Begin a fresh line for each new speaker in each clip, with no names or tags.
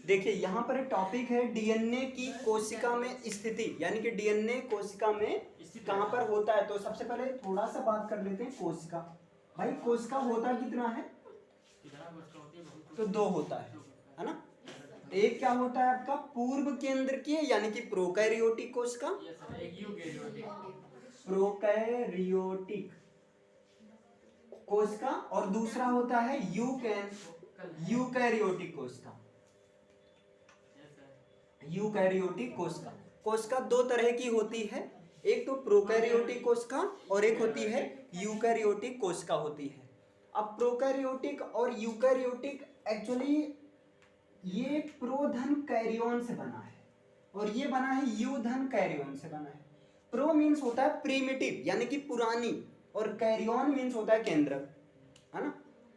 देखिए यहाँ पर एक टॉपिक है डीएनए की कोशिका में स्थिति, यानी कि डीएनए कोशिका में कहाँ पर होता है। तो सबसे पहले थोड़ा सा बात कर लेते हैं कोशिका। भाई कोशिका होता कितना है? तो दो होता है ना। एक क्या होता है आपका पूर्व केंद्रकीय यानी कि प्रोकैरियोटिक कोशिका, प्रोकैरियोटिक कोशिका, और दूसरा होता है यूकैरियोटिक कोशिका। यूकैरियोटिक कोशिका, कोशिका दो तरह की होती है, एक तो प्रोकैरियोटिक कोशिका और एक होती है यूकैरियोटिक कोशिका होती है। अब प्रोकैरियोटिक और यूकैरियोटिक एक्चुअली ये प्रोधन कैरियन से बना है और ये बना है यूधन कैरियन से बना है। प्रो मीन्स होता है प्रीमिटिव यानी कि पुरानी, और कैरियन मीन्स होता है केंद्रक, है ना।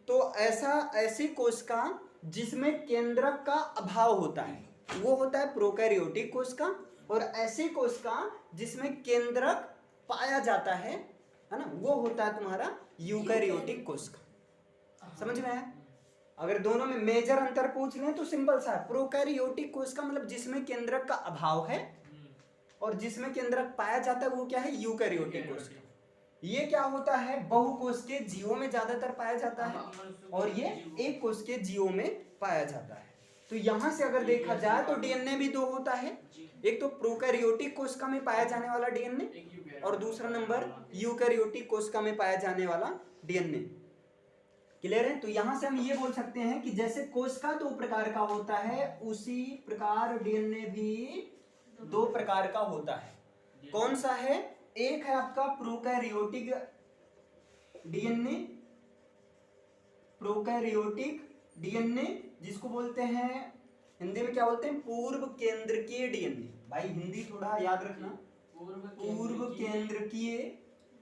तो ऐसी कोशिका जिसमें केंद्रक का अभाव होता है वो होता है प्रोकैरियोटिक कोशिका, और ऐसी कोशिका जिसमें केंद्रक पाया जाता है ना, वो होता है तुम्हारा यूकैरियोटिक कोशिका। समझ में आया? अगर दोनों में मेजर अंतर पूछ लें तो सिंपल सा है, प्रोकैरियोटिक कोशिका मतलब जिसमें केंद्रक का अभाव है, और जिसमें केंद्रक पाया जाता है वो क्या है? यूकैरियोटिक कोशिका। ये क्या होता है? बहुकोशिकीय जीवों में ज्यादातर पाया जाता है, और ये एक कोशिकीय जीवों में पाया जाता है। तो यहां से अगर देखा जाए तो डीएनए भी दो होता है, एक तो प्रोकैरियोटिक कोशिका में पाया जाने वाला डीएनए, और दूसरा नंबर यूकैरियोटिक कोशिका में पाया जाने वाला डीएनए। क्लियर है? तो यहां से हम ये बोल सकते हैं कि जैसे कोशिका दो प्रकार का होता है, उसी प्रकार डीएनए भी दो प्रकार का होता है। कौन सा है? एक है आपका प्रोकैरियोटिक डीएनए, प्रोकैरियोटिक डीएनए जिसको बोलते हैं हिंदी में क्या बोलते हैं? पूर्व केंद्रकीय डीएनए। भाई हिंदी थोड़ा याद रखना, पूर्व केंद्रकीय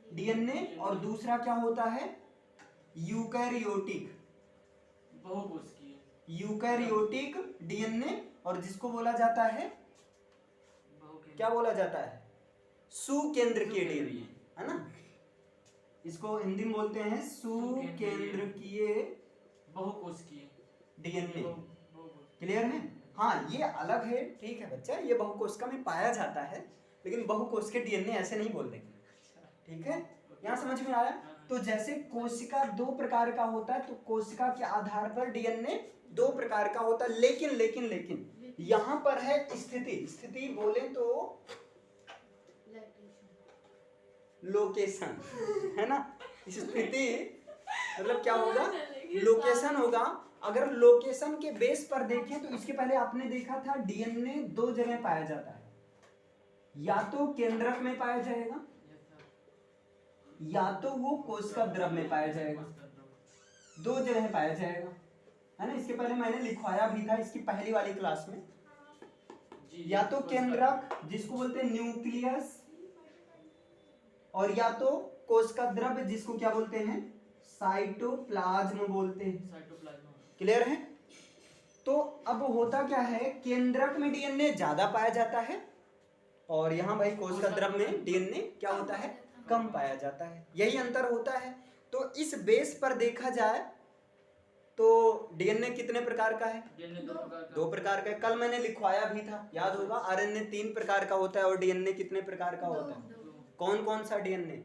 डीएनए, और दूसरा क्या होता है? यूकैरियोटिक, यूकैरियोटिक डीएनए, और जिसको बोला जाता है, क्या बोला जाता है? सुकेंद्रकीय डीएनए, है ना। इसको हिंदी में बोलते हैं सुकेंद्रकीय
बहुकोशिकीय
डीएनए। क्लियर है? हाँ ये अलग है, ठीक है बच्चा, ये बहुकोशिका में पाया जाता है, लेकिन बहुकोशिकीय डीएनए ऐसे नहीं बोल देंगे, ठीक है। यहाँ समझ में आया? तो जैसे कोशिका दो प्रकार का होता है, तो कोशिका के आधार पर डीएनए दो प्रकार का होता है, लेकिन यहाँ पर है स्थिति बोले तो लोकेशन, है ना। स्थिति मतलब क्या होगा? लोकेशन होगा। अगर लोकेशन के बेस पर देखें तो इसके पहले आपने देखा था डीएनए दो जगह पाया जाता है, या तो केंद्रक में पाया जाएगा या तो वो कोशिका द्रव में पाया जाएगा, दो जगह पाया जाएगा, है ना। इसके पहले मैंने लिखवाया भी था इसकी पहली वाली क्लास में, या तो केंद्रक जिसको बोलते हैं न्यूक्लियस, और या तो कोशिका द्रव जिसको क्या बोलते हैं? साइटोप्लाज्म बोलते हैं। क्लियर है? तो अब होता क्या है, केंद्रक में डीएनए ज्यादा पाया जाता है, और यहाँ भाई कोशिका द्रव में डीएनए क्या होता है? कम पाया जाता है, यही अंतर होता है। तो इस बेस पर देखा जाए तो डीएनए कितने प्रकार का है? दो प्रकार का है। कल मैंने लिखवाया भी था, याद होगा। आरएनए 3 प्रकार का होता है, और डीएनए कितने प्रकार का होता है? कौन कौन सा डीएनए?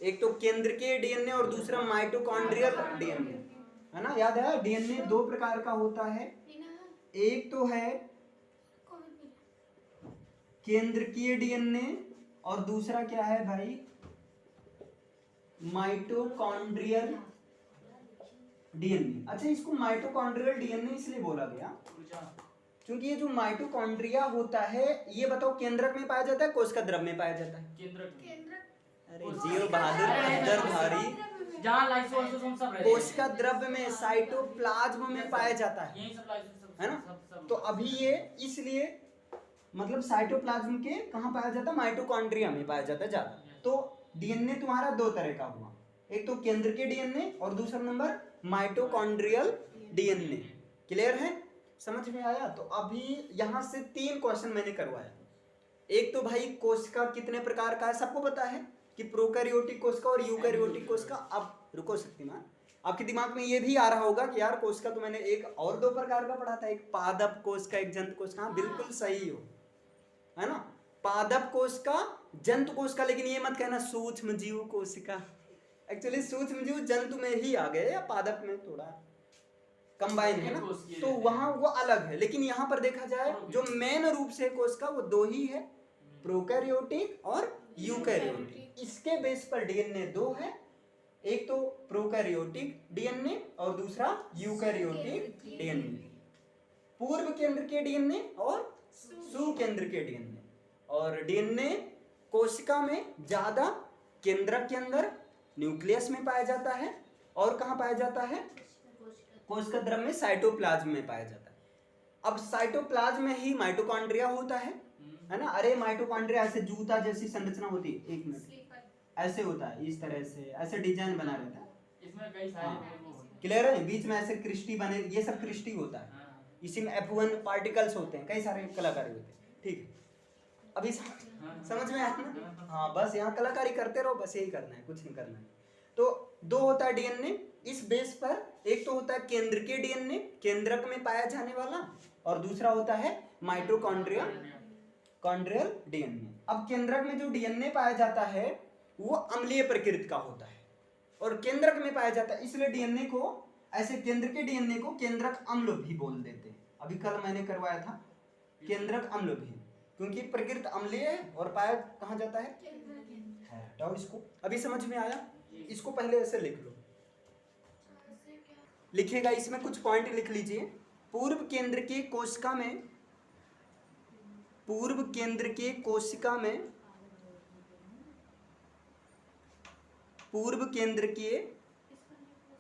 एक तो केंद्रकीय डीएनए और दूसरा माइटोकॉन्ड्रियल डीएनए, है ना। याद है? डीएनए दो प्रकार का होता है, एक तो है केंद्रकीय डीएनए और दूसरा क्या है भाई? Mitochondrial DNA. अच्छा, इसको माइटोकॉन्ड्रियल डीएनए इसलिए बोला गया क्योंकि ये जो माइटोकॉन्ड्रिया होता है, ये बताओ केंद्रक में पाया जाता है कोशिका द्रव में पाया जाता है?
केंद्रक।
अरे जियो बहादुर, अंदर भारी,
जहां लाइसोसोम सब रहते हैं,
कोशिका द्रव में साइटोप्लाज्म में पाया जाता है,
यही सब लाइसोसोम
है ना। तो अभी ये इसलिए मतलब साइटोप्लाज्म के कहाँ पाया जाता है? माइटोकॉन्ड्रिया में पाया जाता है ज्यादा। तो डीएनए तुम्हारा दो तरह का हुआ, एक तो केंद्रकीय डीएनए और दूसरा नंबर माइटोकॉन्ड्रियल डीएनए। क्लियर है? समझ में आया? तो अभी यहां से 3 क्वेश्चन मैंने करवाया। एक तो भाई कोशिका कितने प्रकार का है, सबको पता है कि प्रोकैरियोटिक कोशिका और यूकैरियोटिक कोशिका। अब रुको शक्तिमान, आपके दिमाग में ये भी आ रहा होगा कि यार कोशिका तो मैंने एक और दो प्रकार का पढ़ा था, एक पादप कोशिका एक जंतु कोशिका। हाँ बिल्कुल सही हो, है ना, पादप कोशिका जंतु कोशिका। लेकिन ये मत कहना सूक्ष्म जीव कोशिका, एक्चुअली सूक्ष्म जीव जंतु में ही आ गए या पादप में थोड़ा कंबाइन है ना, तो वहां वो अलग है। लेकिन यहाँ पर देखा जाए जो मेन रूप से कोशिका वो दो ही है, प्रोकैरियोटिक और यूकैरियोटिक। इसके बेस पर डीएनए दो है, एक तो प्रोकैरियोटिक डीएनए और दूसरा यूकैरियोटिक डीएनए, पूर्व केंद्र के डीएनए और सुकेंद्र के डीएनए। और डीएनए कोशिका में ज्यादा केंद्रक के अंदर न्यूक्लियस में पाया जाता है, और कहाँ पाया जाता है, कोशिका द्रव में साइटोप्लाज्म में पाया जाता है। अब साइटोप्लाज्म में ही माइटोकॉन्ड्रिया होता है ना। अरे माइटोकॉन्ड्रिया ऐसे जूता जैसी संरचना होती है, एक मिनट, ऐसे होता है, इस तरह से ऐसे डिजाइन बना रहता है,
इसमें कई सारे
क्लियर है, बीच में ऐसे क्रिस्टी बने, ये सब क्रिस्टी होता है। इसी में F1 पार्टिकल्स होते हैं, कई सारे कलाकारी होते हैं, ठीक है। अभी समझ में आया ना? हाँ बस यहाँ कलाकारी करते रहो, बस यही करना है, कुछ नहीं करना है। तो दो होता है डीएनए इस बेस पर, एक तो होता है केंद्र के डीएनए, केंद्रक में पाया जाने वाला, और दूसरा होता है माइटोकॉन्ड्रिया कॉन्ड्रियल डीएनए। अब केंद्रक में जो डीएनए पाया जाता है वो अम्लीय प्रकृति का होता है, और केंद्रक में पाया जाता है, इसलिए डीएनए को ऐसे केंद्र के डीएनए को केंद्रक अम्ल भी बोल देते हैं। अभी कल मैंने करवाया था केंद्रक अम्ल भी, क्योंकि प्रकृति अम्लीय है और पाया कहाँ जाता है, हटाओ इसको। अभी समझ में आया? इसको पहले ऐसे लिख लो, लिखेगा इसमें कुछ पॉइंट लिख लीजिए। पूर्व केंद्र के कोशिका में, पूर्व केंद्र के कोशिका में, पूर्व केंद्र के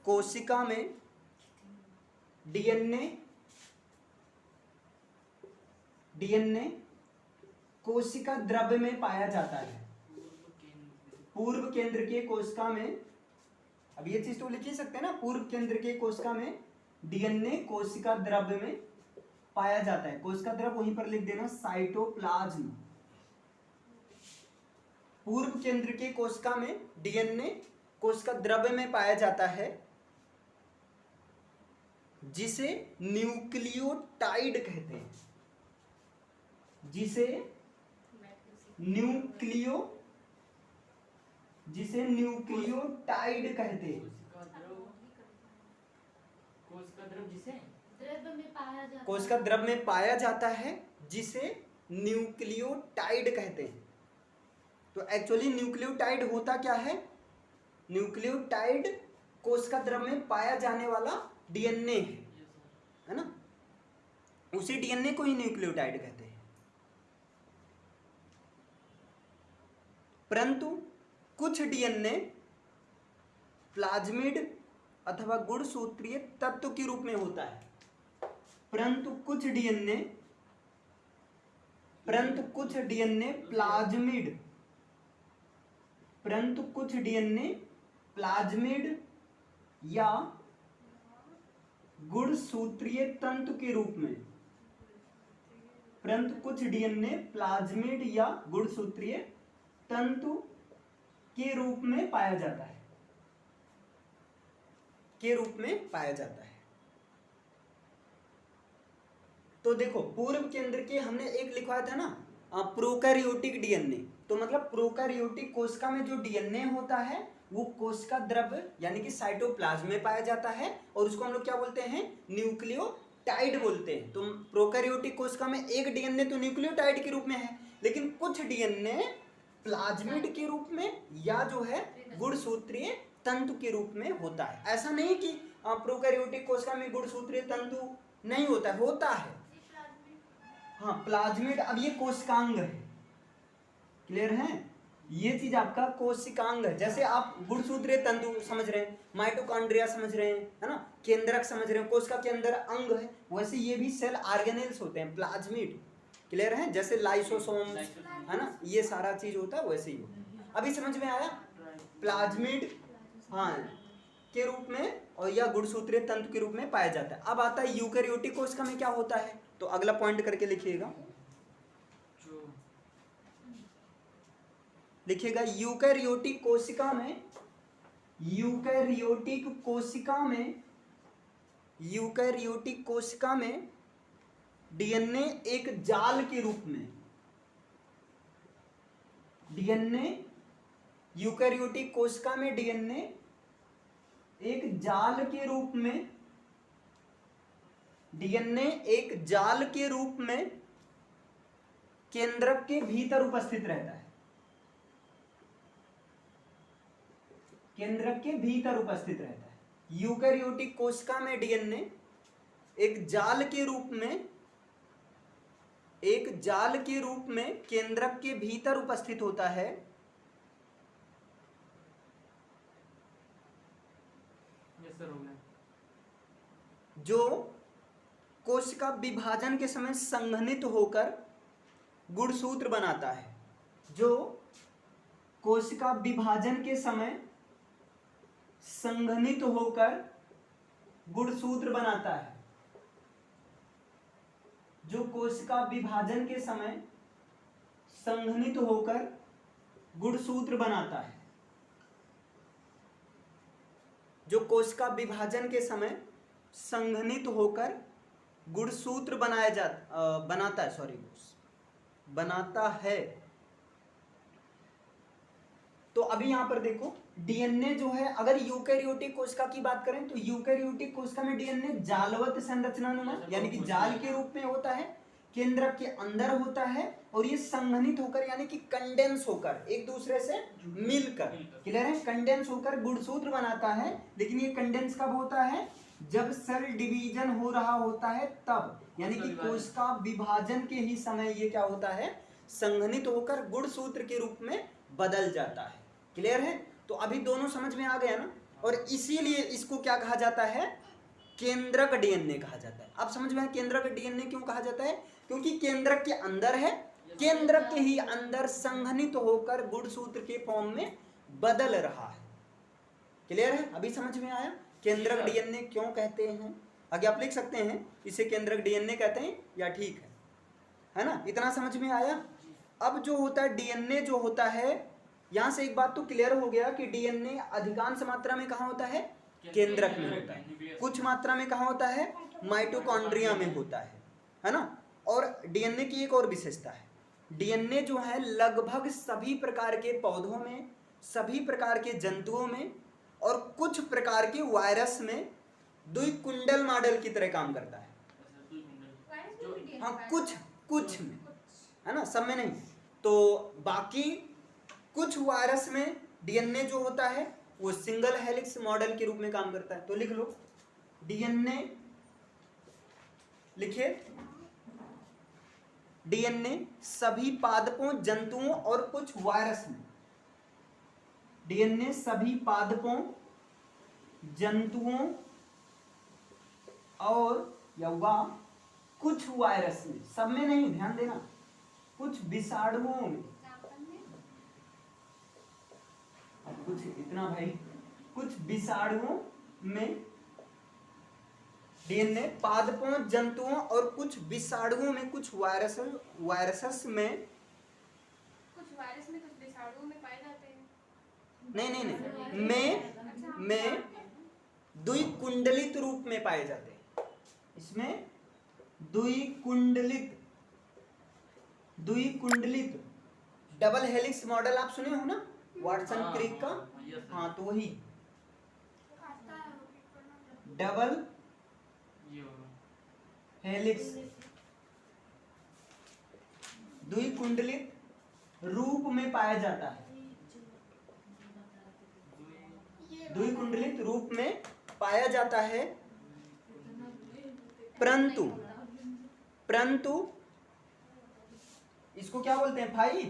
कोशिका में डीएनए कोशिका द्रव्य में पाया जाता है। पूर्व केंद्र के कोशिका में, अब ये चीज तो लिख ही सकते हैं ना, पूर्व केंद्र के कोशिका में डीएनए कोशिका द्रव्य में पाया जाता है। कोशिका द्रव्य वहीं पर लिख देना, साइटोप्लाज्म। पूर्व केंद्र के कोशिका में डीएनए कोशिका द्रव्य में पाया जाता है, जिसे न्यूक्लियोटाइड कहते हैं, जिसे न्यूक्लियोटाइड कहते हैं। कोशिका द्रव्य में पाया जाता है जिसे न्यूक्लियोटाइड कहते हैं। तो एक्चुअली न्यूक्लियोटाइड होता क्या है, न्यूक्लियोटाइड कोशिका द्रव्य में पाया जाने वाला डीएनए है ना, उसी डीएनए को ही न्यूक्लियोटाइड कहते हैं। परंतु कुछ डीएनए प्लाज्मिड अथवा गुणसूत्रीय तत्व के रूप में होता है। परंतु कुछ डीएनए प्लाज्मिड या गुणसूत्रीय तंतु के रूप में, परंतु कुछ डीएनए प्लाज्मिड या गुणसूत्रीय तंतु के रूप में पाया जाता है, के रूप में पाया जाता है। तो देखो पूर्व केंद्र के हमने एक लिखवाया था ना, प्रोकैरियोटिक डीएनए, तो मतलब प्रोकैरियोटिक कोशिका में जो डीएनए होता है वो कोशिका द्रव्य यानी कि साइटोप्लाज्म में पाया जाता है, और उसको हम लोग क्या बोलते हैं, न्यूक्लियोटाइड बोलते हैं। तो प्रोकैरियोटिक कोशिका में एक डीएनए तो न्यूक्लियोटाइड के रूप में है, लेकिन कुछ डीएनए प्लाज्मिड के रूप में या जो है गुणसूत्रीय तंतु के रूप में होता है। ऐसा नहीं कि प्रोकैरियोटिक कोशिका में गुणसूत्रीय तंतु नहीं होता है, होता है। हाँ प्लाज्मिड, अब ये कोशिकांग है, क्लियर है, ये चीज आपका कोशिकांग है। जैसे आप गुणसूत्रीय तंतु समझ रहे हैं, माइटोकॉन्ड्रिया समझ रहे हैं, है ना, केंद्रक समझ रहे हैं, कोशिका के अंदर अंग है, वैसे ये भी सेल ऑर्गेनेल्स होते हैं, प्लाज्मिड, क्लियर है, जैसे लाइसोसोम है ना, ये सारा चीज होता है वैसे ही होता है। अभी समझ में आया, प्लाज्मिड हाँ के रूप में और या गुणसूत्रीय तंतु के रूप में पाया जाता है। अब आता है यूकैरियोटिक कोशिका में क्या होता है, तो अगला पॉइंट करके लिखिएगा, लिखिएगा यूकैरियोटिक कोशिका में, यूकैरियोटिक कोशिका में डीएनए एक जाल के रूप में, यूकैरियोटिक कोशिका में डीएनए एक जाल के रूप में, केंद्रक के भीतर उपस्थित रहता है। केंद्रक के भीतर उपस्थित रहता है। यूकैरियोटिक कोशिका में डीएनए एक जाल के रूप में केंद्रक के भीतर उपस्थित होता है,
यस सर हो गया।
जो कोशिका विभाजन के समय संघनित होकर गुणसूत्र बनाता है। जो कोशिका विभाजन के समय संघनित होकर गुणसूत्र बनाता है। जो कोशिका विभाजन के समय संघनित होकर गुणसूत्र बनाता है। जो कोशिका विभाजन के समय संघनित होकर गुणसूत्र बनाता है। तो अभी यहां पर देखो डीएनए जो है, अगर यूकैरियोटिक कोशिका की बात करें तो यूकैरियोटिक कोशिका में डीएनए जालवत संरचना नुमा यानी कि जाल के रूप में होता है, केंद्रक के अंदर होता है और ये संघनित होकर यानी कि कंडेंस होकर एक दूसरे से मिलकर, क्लियर है, कंडेंस होकर गुणसूत्र बनाता है। लेकिन ये कंडेंस कब होता है? जब सेल डिवीजन हो रहा होता है तब, यानी कि कोशिका विभाजन के ही समय ये क्या होता है? संघनित होकर गुणसूत्र के रूप में बदल जाता है। क्लियर है? तो अभी दोनों समझ में आ गया ना। और इसीलिए इसको क्या कहा जाता है? केंद्रक डीएनए कहा जाता है। अब समझ में आया केंद्रक डीएनए क्यों कहा जाता है? क्योंकि केंद्रक के अंदर है, केंद्रक के ही अंदर संघनित होकर गुणसूत्र के फॉर्म में बदल रहा है। क्लियर है? अभी समझ में आया केंद्रक डीएनए क्यों कहते हैं? आगे आप लिख सकते हैं इसे केंद्रक डीएनए कहते हैं या ठीक है ना? इतना समझ में आया। अब जो होता है डीएनए जो होता है, यहां से एक बात तो क्लियर हो गया कि डीएनए अधिकांश मात्रा में कहां होता है? केंद्रक में होता है। कुछ मात्रा में कहां होता है? माइटोकॉन्ड्रिया में होता है ना? और डीएनए की एक और विशेषता है, डीएनए जो है लगभग सभी प्रकार के पौधों में, सभी प्रकार के जंतुओं में और कुछ प्रकार के वायरस में द्विकुंडल मॉडल की तरह काम करता है। हाँ, कुछ में है ना, सब में नहीं। तो बाकी कुछ वायरस में डीएनए जो होता है वो सिंगल हेलिक्स मॉडल के रूप में काम करता है। तो लिख लो डीएनए, लिखिए डीएनए सभी पादपों, जंतुओं और कुछ वायरस में, डीएनए सभी पादपों, जंतुओं और या कुछ वायरस में, सब में नहीं, ध्यान देना, कुछ विषाणुओं में, कुछ इतना भाई, कुछ विषाणुओं में डीएनए पादपों, जंतुओं और कुछ विषाणुओं में, कुछ वायरस में,
कुछ वायरस में कुछ विषाणुओं में पाए जाते हैं।
नहीं, में द्विकुंडलित रूप में पाए जाते हैं। इसमें द्विकुंडलित डबल हेलिक्स मॉडल आप सुने हो ना, वाटसन क्रिक का? हाँ, तो वही डबल हेलिक्स द्विकुंडलित रूप में पाया जाता है। द्विकुंडलित रूप में पाया जाता है, परंतु इसको क्या बोलते हैं? फाई?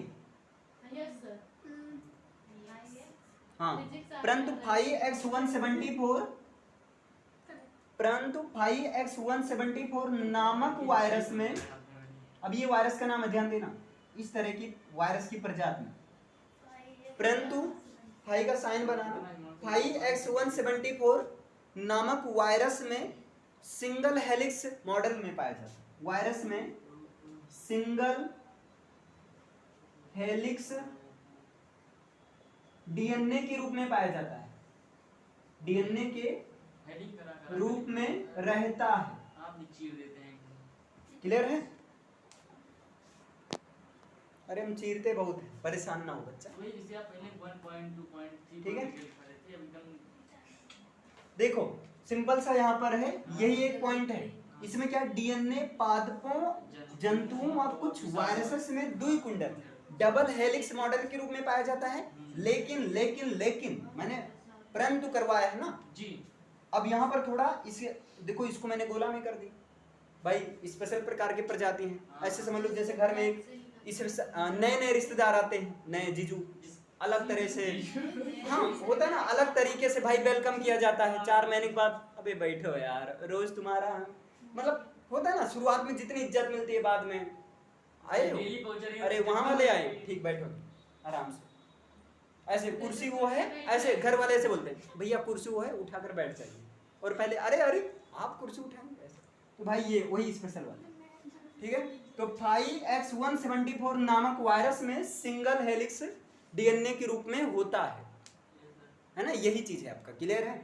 हाँ, परंतु 5X174 नामक वायरस में, अब ये वायरस का नाम है, ध्यान देना, इस तरह की वायरस की प्रजाति में, परंतु फाई का साइन बनाना, 5X174 नामक वायरस में सिंगल हेलिक्स मॉडल में पाया जाता है। वायरस में सिंगल हेलिक्स डीएनए के रूप में पाया जाता है। डीएनए के
हेडिंग करा
रूप में रहता है।
आप भी चीर देते हैं।
क्लियर है? अरे हम चीरते बहुत हैं, परेशान ना हो बच्चा।
वही जिसे आप पहले 1.2.3
ठीक है।
लिखा रहे थे, अब एकदम
देखो सिंपल सा यहाँ पर है, यही एक पॉइंट है। इसमें क्या डीएनए पादपों, जंतुओं और कुछ वायरसेस में द्विकुंडल डबल हेलिक्स मॉडल के रूप में पाया जाता है। लेकिन लेकिन लेकिन मैंने परंतु करवाया है ना
जी।
अब यहाँ पर थोड़ा इसे देखो, इसको मैंने गोला में कर दी भाई। स्पेशल प्रकार की प्रजाति हैं, ऐसे समझ लो जैसे घर में इस नए नए रिश्तेदार आते हैं, नए जीजू, अलग तरह से हाँ होता है ना, अलग तरीके से भाई वेलकम किया जाता है। 4 महीने के बाद अबे बैठो यार, रोज तुम्हारा मतलब होता है ना, शुरुआत में जितनी इज्जत मिलती है बाद में आए हो,
डेली पहुंच रही है।
अरे वहां वाले आए, ठीक बैठो आराम से। ऐसे कुर्सी वो है, ऐसे घर वाले ऐसे बोलते हैं भैया कुर्सी वो है, उठाकर बैठ जाइए। और पहले अरे अरे आप कुर्सी उठाएंगे ऐसे, तो भाई ये वही स्पेशल वाले। ठीक है, तो 5X174 नामक वायरस में सिंगल हेलिक्स डीएनए के रूप में होता है ना, यही चीज है आपका। क्लियर है?